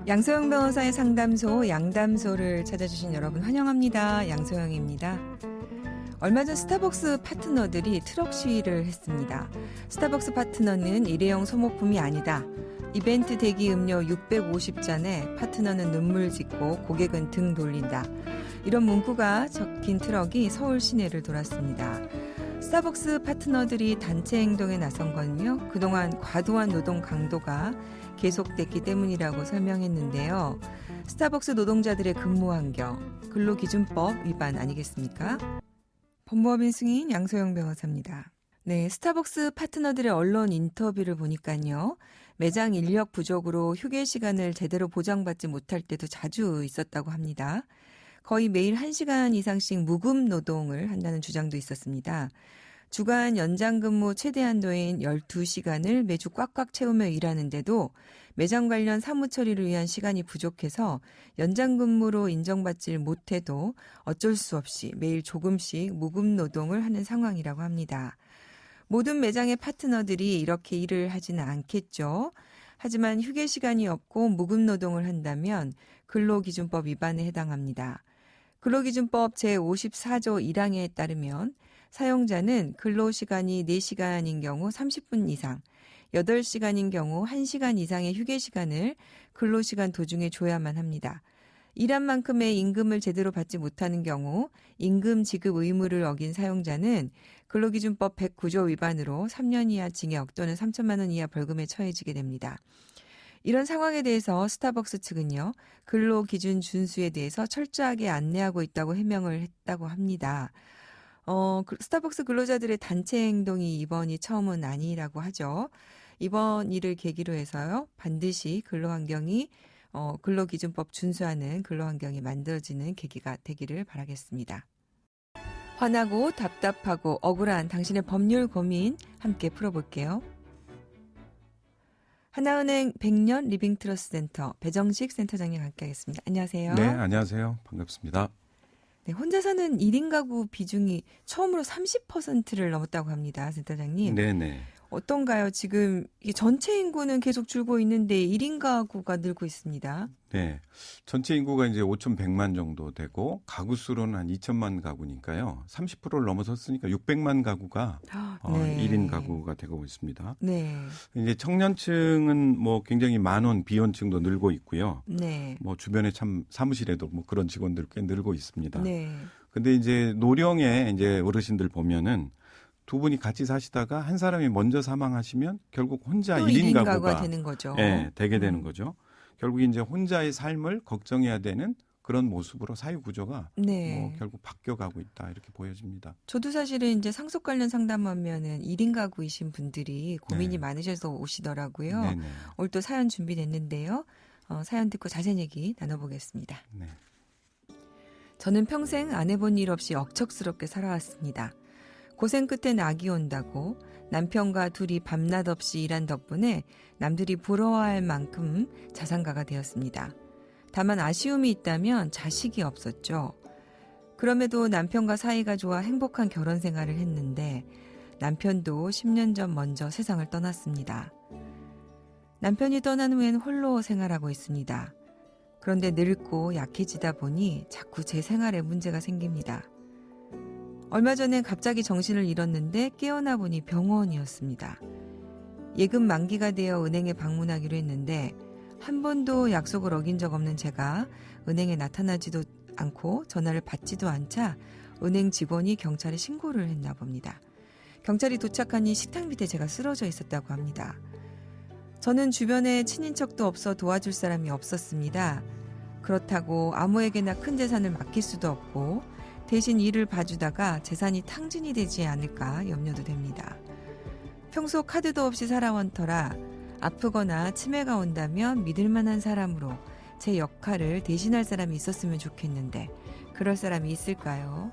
양소영 변호사의 상담소 양담소를 찾아주신 여러분 환영합니다. 양소영입니다. 얼마 전 스타벅스 파트너들이 트럭 시위를 했습니다. 스타벅스 파트너는 일회용 소모품이 아니다. 이벤트 대기 음료 650잔에 파트너는 눈물 짓고 고객은 등 돌린다. 이런 문구가 적힌 트럭이 서울 시내를 돌았습니다. 스타벅스 파트너들이 단체 행동에 나선 건요, 그동안 과도한 노동 강도가 계속됐기 때문이라고 설명했는데요. 스타벅스 노동자들의 근무 환경, 근로기준법 위반 아니겠습니까? 법무법인 승인 양소영 변호사입니다. 네, 스타벅스 파트너들의 언론 인터뷰를 보니까요, 매장 인력 부족으로 휴게 시간을 제대로 보장받지 못할 때도 자주 있었다고 합니다. 거의 매일 1시간 이상씩 무급 노동을 한다는 주장도 있었습니다. 주간 연장 근무 최대 한도인 12시간을 매주 꽉꽉 채우며 일하는데도 매장 관련 사무 처리를 위한 시간이 부족해서 연장 근무로 인정받지 못해도 어쩔 수 없이 매일 조금씩 무급 노동을 하는 상황이라고 합니다. 모든 매장의 파트너들이 이렇게 일을 하지는 않겠죠. 하지만 휴게 시간이 없고 무급 노동을 한다면 근로기준법 위반에 해당합니다. 근로기준법 제54조 1항에 따르면 사용자는 근로시간이 4시간인 경우 30분 이상, 8시간인 경우 1시간 이상의 휴게시간을 근로시간 도중에 줘야만 합니다. 일한 만큼의 임금을 제대로 받지 못하는 경우 임금 지급 의무를 어긴 사용자는 근로기준법 109조 위반으로 3년 이하 징역 또는 3천만 원 이하 벌금에 처해지게 됩니다. 이런 상황에 대해서 스타벅스 측은요, 근로기준 준수에 대해서 철저하게 안내하고 있다고 해명을 했다고 합니다. 스타벅스 근로자들의 단체 행동이 이번이 처음은 아니라고 하죠. 이번 일을 계기로 해서요, 반드시 근로환경이 근로기준법 준수하는 근로환경이 만들어지는 계기가 되기를 바라겠습니다. 화나고 답답하고 억울한 당신의 법률 고민 함께 풀어볼게요. 하나은행 100년 리빙트러스트 센터 배정식 센터장님 함께하겠습니다. 안녕하세요. 네, 안녕하세요. 반갑습니다. 네, 혼자 사는 1인 가구 비중이 처음으로 30%를 넘었다고 합니다. 센터장님. 네네. 어떤가요? 지금 전체 인구는 계속 줄고 있는데 1인 가구가 늘고 있습니다. 네. 전체 인구가 이제 5,100만 정도 되고 가구 수로는 한 2천만 가구니까요. 30%를 넘어섰으니까 600만 가구가 네. 1인 가구가 되고 있습니다. 네. 이제 청년층은 뭐 굉장히 만원 비혼층도 늘고 있고요. 네. 뭐 주변에 참 사무실에도 뭐 그런 직원들 꽤 늘고 있습니다. 네. 근데 이제 노령의 이제 어르신들 보면은 두 분이 같이 사시다가 한 사람이 먼저 사망하시면 결국 혼자 1인 가구가 되는 거죠. 네, 되게 되는 거죠. 결국 이제 혼자의 삶을 걱정해야 되는 그런 모습으로 사회 구조가 네. 뭐 결국 바뀌어가고 있다 이렇게 보여집니다. 저도 사실은 이제 상속 관련 상담하면은 1인 가구이신 분들이 고민이 네. 많으셔서 오시더라고요. 네네. 오늘 또 사연 준비됐는데요. 사연 듣고 자세한 얘기 나눠보겠습니다. 네. 저는 평생 안 해본 일 없이 억척스럽게 살아왔습니다. 고생 끝에 낙이 온다고 남편과 둘이 밤낮 없이 일한 덕분에 남들이 부러워할 만큼 자산가가 되었습니다. 다만 아쉬움이 있다면 자식이 없었죠. 그럼에도 남편과 사이가 좋아 행복한 결혼 생활을 했는데 남편도 10년 전 먼저 세상을 떠났습니다. 남편이 떠난 후엔 홀로 생활하고 있습니다. 그런데 늙고 약해지다 보니 자꾸 제 생활에 문제가 생깁니다. 얼마 전에 갑자기 정신을 잃었는데 깨어나 보니 병원이었습니다. 예금 만기가 되어 은행에 방문하기로 했는데 한 번도 약속을 어긴 적 없는 제가 은행에 나타나지도 않고 전화를 받지도 않자 은행 직원이 경찰에 신고를 했나 봅니다. 경찰이 도착하니 식탁 밑에 제가 쓰러져 있었다고 합니다. 저는 주변에 친인척도 없어 도와줄 사람이 없었습니다. 그렇다고 아무에게나 큰 재산을 맡길 수도 없고 대신 일을 봐주다가 재산이 탕진이 되지 않을까 염려도 됩니다. 평소 카드도 없이 살아온 터라 아프거나 치매가 온다면 믿을 만한 사람으로 제 역할을 대신할 사람이 있었으면 좋겠는데 그럴 사람이 있을까요?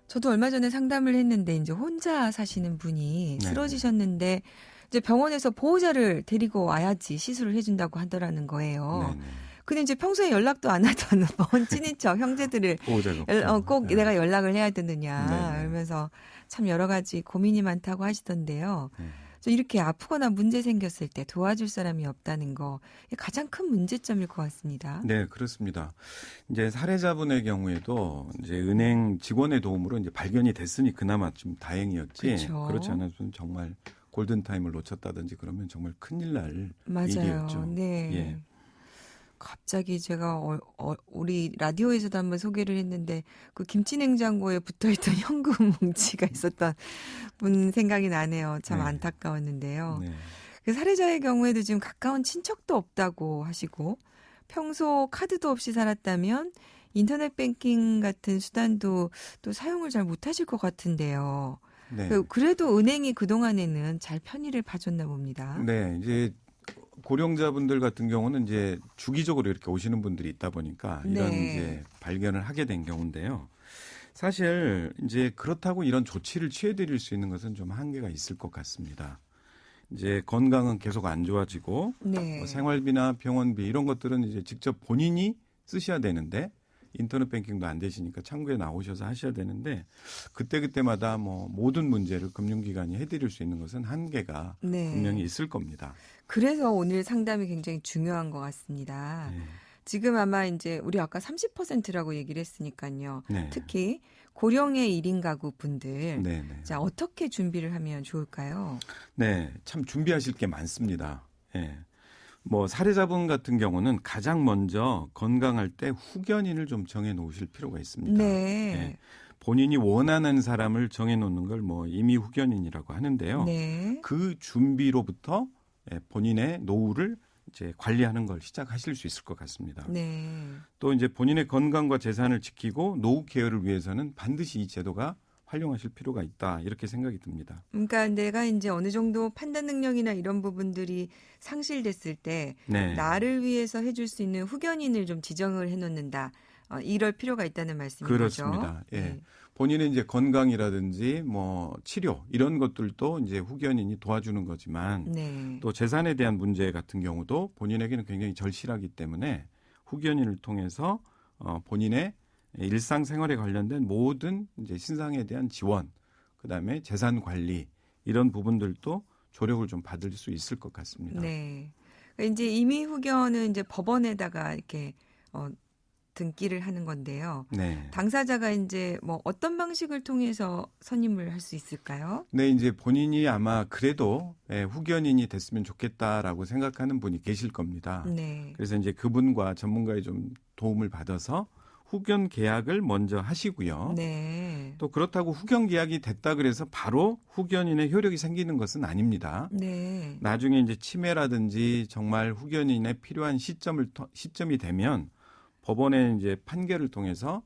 저도 얼마 전에 상담을 했는데 이제 혼자 사시는 분이 쓰러지셨는데 이제 병원에서 보호자를 데리고 와야지 시술을 해준다고 하더라는 거예요. 네네. 근데 이제 평소에 연락도 안 하던 먼 친인척 형제들을 꼭 내가 연락을 해야 되느냐 이러면서 참 여러 가지 고민이 많다고 하시던데요. 이렇게 아프거나 문제 생겼을 때 도와줄 사람이 없다는 거 이게 가장 큰 문제점일 것 같습니다. 네, 그렇습니다. 이제 사례자분의 경우에도 이제 은행 직원의 도움으로 이제 발견이 됐으니 그나마 좀 다행이었지. 그렇죠. 그렇지 않았으면 정말 골든타임을 놓쳤다든지 그러면 정말 큰일 날 맞아요. 일이었죠. 네. 예. 갑자기 제가 우리 라디오에서도 한번 소개를 했는데 그 김치 냉장고에 붙어있던 현금 뭉치가 있었던 분 생각이 나네요. 참 네. 안타까웠는데요. 네. 그 사례자의 경우에도 지금 가까운 친척도 없다고 하시고 평소 카드도 없이 살았다면 인터넷 뱅킹 같은 수단도 또 사용을 잘 못하실 것 같은데요. 네. 그래도 은행이 그동안에는 잘 편의를 봐줬나 봅니다. 네, 이제 고령자분들 같은 경우는 이제 주기적으로 이렇게 오시는 분들이 있다 보니까 이런 네. 이제 발견을 하게 된 경우인데요. 사실 이제 그렇다고 이런 조치를 취해드릴 수 있는 것은 좀 한계가 있을 것 같습니다. 이제 건강은 계속 안 좋아지고 네. 뭐 생활비나 병원비 이런 것들은 이제 직접 본인이 쓰셔야 되는데 인터넷 뱅킹도 안 되시니까 창구에 나오셔서 하셔야 되는데 그때마다 뭐 모든 문제를 금융기관이 해드릴 수 있는 것은 한계가 네. 분명히 있을 겁니다. 그래서 오늘 상담이 굉장히 중요한 것 같습니다. 네. 지금 아마 이제 우리 아까 30%라고 얘기를 했으니까요. 네. 특히 고령의 1인 가구 분들. 네, 네. 자, 어떻게 준비를 하면 좋을까요? 네, 참 준비하실 게 많습니다. 예. 뭐 사례자분 같은 경우는 가장 먼저 건강할 때 후견인을 좀 정해 놓으실 필요가 있습니다. 네. 예. 본인이 원하는 사람을 정해 놓는 걸 뭐 임의 후견인이라고 하는데요. 네. 그 준비로부터 본인의 노후를 이제 관리하는 걸 시작하실 수 있을 것 같습니다. 네. 또 이제 본인의 건강과 재산을 지키고 노후 케어를 위해서는 반드시 이 제도가 활용하실 필요가 있다 이렇게 생각이 듭니다. 그러니까 내가 이제 어느 정도 판단 능력이나 이런 부분들이 상실됐을 때 네. 나를 위해서 해줄 수 있는 후견인을 좀 지정을 해놓는다. 이럴 필요가 있다는 말씀이죠. 그렇습니다. 예. 네. 본인의 이제 건강이라든지 뭐 치료 이런 것들도 이제 후견인이 도와주는 거지만 네. 또 재산에 대한 문제 같은 경우도 본인에게는 굉장히 절실하기 때문에 후견인을 통해서 본인의 일상생활에 관련된 모든 이제 신상에 대한 지원, 그다음에 재산 관리 이런 부분들도 조력을 좀 받을 수 있을 것 같습니다. 네. 그러니까 이제 임의 후견은 이제 법원에다가 이렇게 등기를 하는 건데요. 네. 당사자가 이제 뭐 어떤 방식을 통해서 선임을 할 수 있을까요? 네, 이제 본인이 아마 그래도 후견인이 됐으면 좋겠다라고 생각하는 분이 계실 겁니다. 네. 그래서 이제 그분과 전문가의 좀 도움을 받아서 후견 계약을 먼저 하시고요. 네. 또 그렇다고 후견 계약이 됐다 그래서 바로 후견인의 효력이 생기는 것은 아닙니다. 네. 나중에 이제 치매라든지 정말 후견인의 필요한 시점이 되면 법원의 이제 판결을 통해서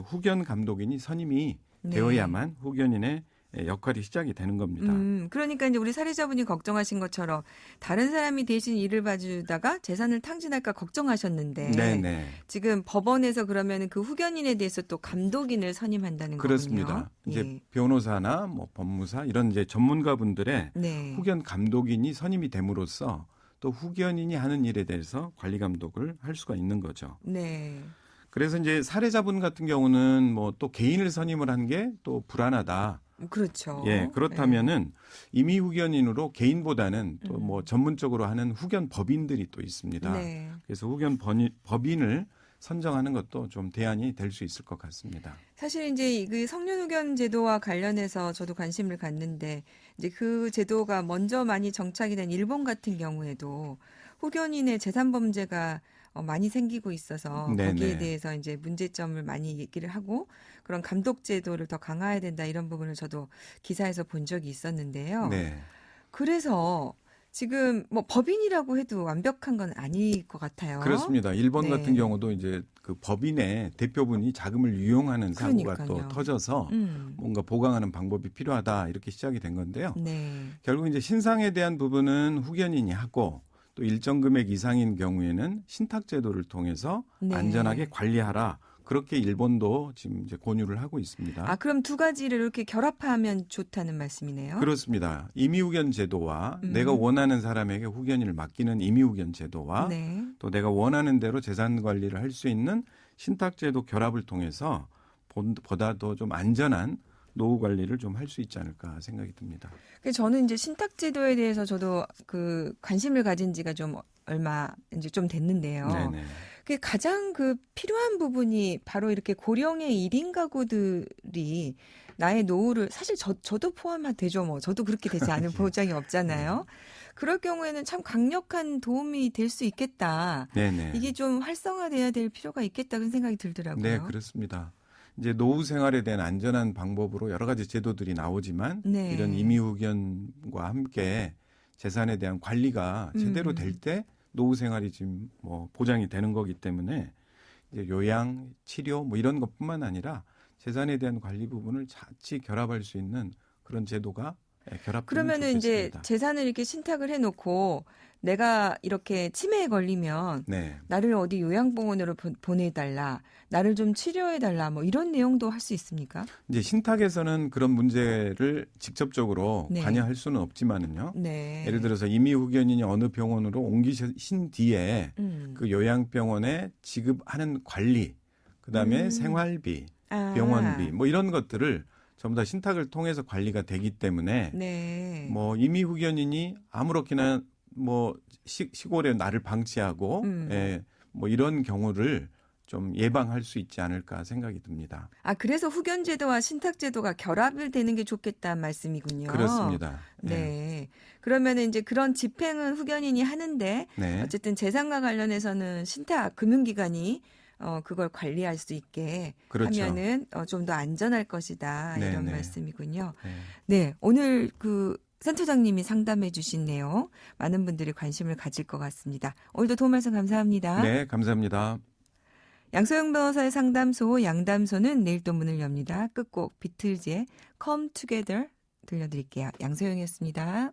후견 감독인이 선임이 네. 되어야만 후견인의 역할이 시작이 되는 겁니다. 그러니까 이제 우리 사례자분이 걱정하신 것처럼 다른 사람이 대신 일을 봐주다가 재산을 탕진할까 걱정하셨는데 네네. 지금 법원에서 그러면 그 후견인에 대해서 또 감독인을 선임한다는 그렇습니다. 거군요. 이제 예. 변호사나 뭐 법무사 이런 이제 전문가분들의 네. 후견 감독인이 선임이 됨으로써 또 후견인이 하는 일에 대해서 관리 감독을 할 수가 있는 거죠. 네. 그래서 이제 사례자분 같은 경우는 뭐 또 개인을 선임을 한 게 또 불안하다. 그렇죠. 예, 그렇다면은 임의 후견인으로 개인보다는 또 뭐 전문적으로 하는 후견 법인들이 또 있습니다. 네. 그래서 후견 법인을 선정하는 것도 좀 대안이 될 수 있을 것 같습니다. 사실 이제 그 성년 후견 제도와 관련해서 저도 관심을 갖는데 이제 그 제도가 먼저 많이 정착이 된 일본 같은 경우에도 후견인의 재산 범죄가 많이 생기고 있어서 네네. 거기에 대해서 이제 문제점을 많이 얘기를 하고 그런 감독 제도를 더 강화해야 된다 이런 부분을 저도 기사에서 본 적이 있었는데요. 네. 그래서 지금 뭐 법인이라고 해도 완벽한 건 아닐 것 같아요. 그렇습니다. 일본 네. 같은 경우도 이제 그 법인의 대표분이 자금을 유용하는 사고가 그러니까요. 또 터져서 뭔가 보강하는 방법이 필요하다 이렇게 시작이 된 건데요. 네. 결국 이제 신상에 대한 부분은 후견인이 하고 또 일정 금액 이상인 경우에는 신탁 제도를 통해서 네. 안전하게 관리하라. 그렇게 일본도 지금 이제 권유를 하고 있습니다. 아, 그럼 두 가지를 이렇게 결합하면 좋다는 말씀이네요. 그렇습니다. 임의후견 제도와 내가 원하는 사람에게 후견인을 맡기는 임의후견 제도와 네. 또 내가 원하는 대로 재산 관리를 할 수 있는 신탁 제도 결합을 통해서 보다 더 좀 안전한 노후 관리를 좀 할 수 있지 않을까 생각이 듭니다. 저는 이제 신탁제도에 대해서 저도 그 관심을 가진 지가 좀 얼마 이제 좀 됐는데요. 네네. 그 가장 그 필요한 부분이 바로 이렇게 고령의 1인 가구들이 나의 노후를 사실 저도 포함되죠. 뭐 저도 그렇게 되지 않은 보장이 없잖아요. 그럴 경우에는 참 강력한 도움이 될 수 있겠다. 네네. 이게 좀 활성화돼야 될 필요가 있겠다 그런 생각이 들더라고요. 네, 그렇습니다. 이제 노후 생활에 대한 안전한 방법으로 여러 가지 제도들이 나오지만 네. 이런 임의후견과 함께 재산에 대한 관리가 제대로 될 때 노후 생활이 지금 뭐 보장이 되는 거기 때문에 이제 요양, 치료 뭐 이런 것뿐만 아니라 재산에 대한 관리 부분을 같이 결합할 수 있는 그런 제도가 결합되면 그러면은 이제 좋겠습니다. 재산을 이렇게 신탁을 해놓고 내가 이렇게 치매에 걸리면 네. 나를 어디 요양병원으로 보내달라, 나를 좀 치료해달라, 뭐 이런 내용도 할 수 있습니까? 이제 신탁에서는 그런 문제를 직접적으로 네. 관여할 수는 없지만은요. 네. 예를 들어서 임의후견인이 어느 병원으로 옮기신 뒤에 그 요양병원에 지급하는 관리, 그다음에 생활비, 병원비 뭐 이런 것들을 전부 다 신탁을 통해서 관리가 되기 때문에 네. 뭐 임의후견인이 아무렇게나 뭐 시골에 나를 방치하고 뭐 이런 경우를 좀 예방할 수 있지 않을까 생각이 듭니다. 아, 그래서 후견제도와 신탁제도가 결합을 되는 게 좋겠다는 말씀이군요. 그렇습니다. 네. 그러면은 이제 그런 집행은 후견인이 하는데 네. 어쨌든 재산과 관련해서는 신탁 금융기관이 그걸 관리할 수 있게 그렇죠. 하면은 좀 더 안전할 것이다. 네, 이런 네. 말씀이군요. 네. 네. 오늘 그 센터장님이 상담해 주신 내용 많은 분들이 관심을 가질 것 같습니다. 오늘도 도움 말씀 감사합니다. 네, 감사합니다. 양소영 변호사의 상담소 양담소는 내일 또 문을 엽니다. 끝곡 비틀즈의 Come Together 들려드릴게요. 양소영이었습니다.